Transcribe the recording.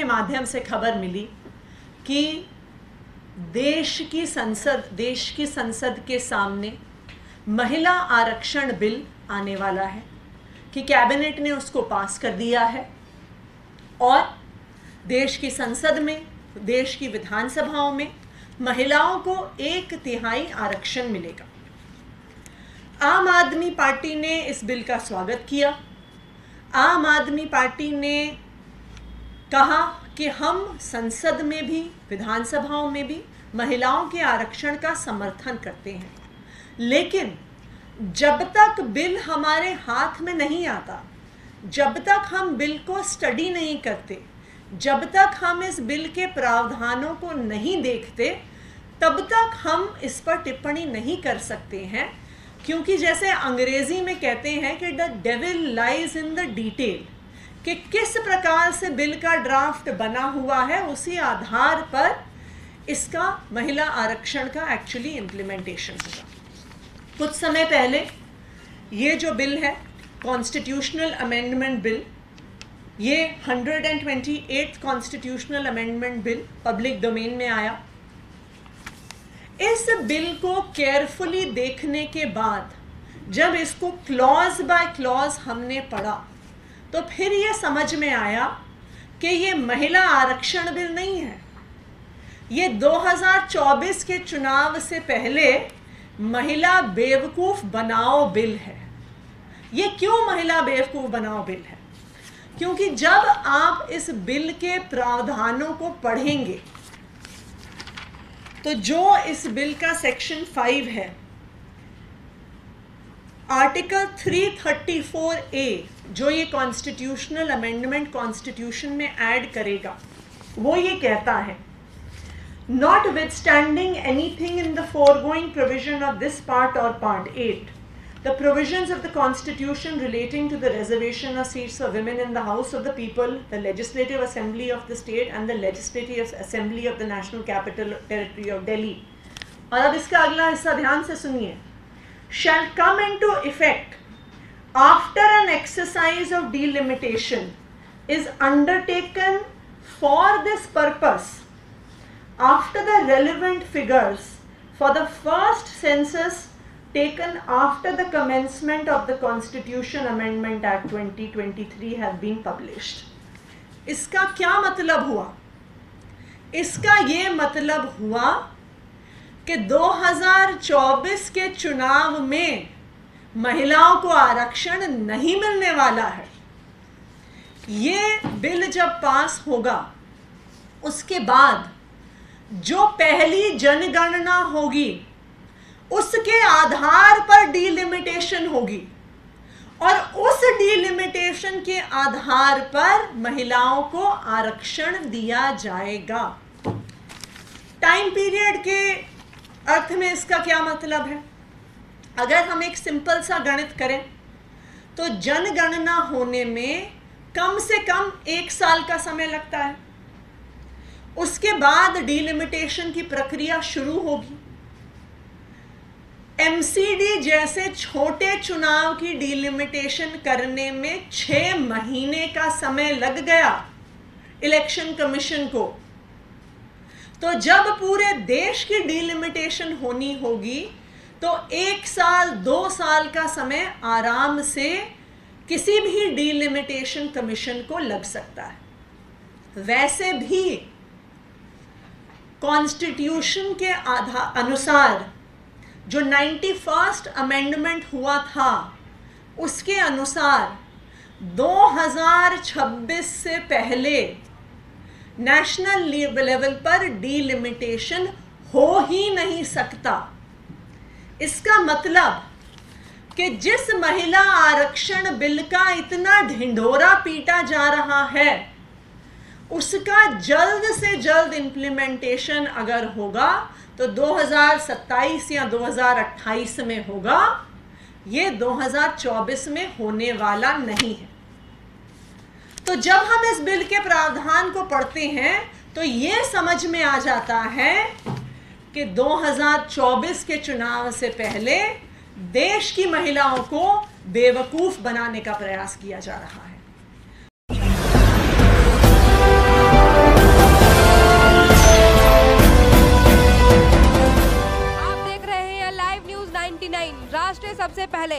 माध्यम से खबर मिली कि देश की संसद के सामने महिला आरक्षण बिल आने वाला है, कि कैबिनेट ने उसको पास कर दिया है और देश की संसद में, देश की विधानसभाओं में महिलाओं को 1/3 आरक्षण मिलेगा। आम आदमी पार्टी ने इस बिल का स्वागत किया। आम आदमी पार्टी ने कहा कि हम संसद में भी, विधानसभाओं में भी महिलाओं के आरक्षण का समर्थन करते हैं, लेकिन जब तक बिल हमारे हाथ में नहीं आता, जब तक हम बिल को स्टडी नहीं करते, जब तक हम इस बिल के प्रावधानों को नहीं देखते, तब तक हम इस पर टिप्पणी नहीं कर सकते हैं, क्योंकि जैसे अंग्रेजी में कहते हैं कि the devil lies in the detail, कि किस प्रकार से बिल का ड्राफ्ट बना हुआ है उसी आधार पर इसका महिला आरक्षण का एक्चुअली इम्प्लीमेंटेशन होगा। कुछ समय पहले ये जो बिल है, कॉन्स्टिट्यूशनल अमेंडमेंट बिल, ये 128th constitutional amendment bill public domain में आया। इस बिल को केयरफुली देखने के बाद जब इसको क्लॉज बाय क्लॉज हमने पढ़ा, तो फिर ये समझ में आया कि ये महिला आरक्षण बिल नहीं है, ये 2024 के चुनाव से पहले महिला बेवकूफ़ बनाओ बिल है। ये क्यों महिला बेवकूफ़ बनाओ बिल है? क्योंकि जब आप इस बिल के प्रावधानों को पढ़ेंगे तो जो इस बिल का सेक्शन 5 है, आर्टिकल 334A, जो ये कॉन्स्टिट्यूशनल अमेंडमेंट कॉन्स्टिट्यूशन में ऐड करेगा, वो ये कहता है, notwithstanding anything in the foregoing provision of this part or part 8, the provisions of the Constitution relating to the reservation of seats for women in the House of the People, the Legislative Assembly of the State and the Legislative Assembly of the National Capital Territory of Delhi. और अब इसका अगला हिस्सा ध्यान से सुनिए, shall come into effect after an exercise of delimitation is undertaken for this purpose after the relevant figures for the first census taken after the commencement of the Constitution Amendment Act 2023 have been published. इसका क्या मतलब हुआ? इसका ये मतलब हुआ कि 2024 के चुनाव में महिलाओं को आरक्षण नहीं मिलने वाला है। ये बिल जब पास होगा, उसके बाद जो पहली जनगणना होगी उसके आधार पर डीलिमिटेशन होगी, और उस डीलिमिटेशन के आधार पर महिलाओं को आरक्षण दिया जाएगा। टाइम पीरियड के अर्थ में इसका क्या मतलब है? अगर हम एक सिंपल सा गणित करें तो जनगणना होने में कम से कम 1 साल का समय लगता है। उसके बाद डीलिमिटेशन की प्रक्रिया शुरू होगी। एमसीडी जैसे छोटे चुनाव की डीलिमिटेशन करने में 6 महीने का समय लग गया इलेक्शन कमीशन को। तो जब पूरे देश की डीलिमिटेशन होनी होगी तो 1 साल 2 साल का समय आराम से किसी भी डीलिमिटेशन कमीशन को लग सकता है। वैसे भी कॉन्स्टिट्यूशन के अनुसार जो 91st अमेंडमेंट हुआ था, उसके अनुसार 2026 से पहले नेशनल लेवल पर डीलिमिटेशन हो ही नहीं सकता। इसका मतलब कि जिस महिला आरक्षण बिल का इतना ढिंढोरा पीटा जा रहा है, उसका जल्द से जल्द इम्प्लीमेंटेशन अगर होगा तो 2027 या 2028 में होगा, ये 2024 में होने वाला नहीं है। तो जब हम इस बिल के प्रावधान को पढ़ते हैं तो ये समझ में आ जाता है कि 2024 के चुनाव से पहले देश की महिलाओं को बेवकूफ़ बनाने का प्रयास किया जा रहा है। सबसे पहले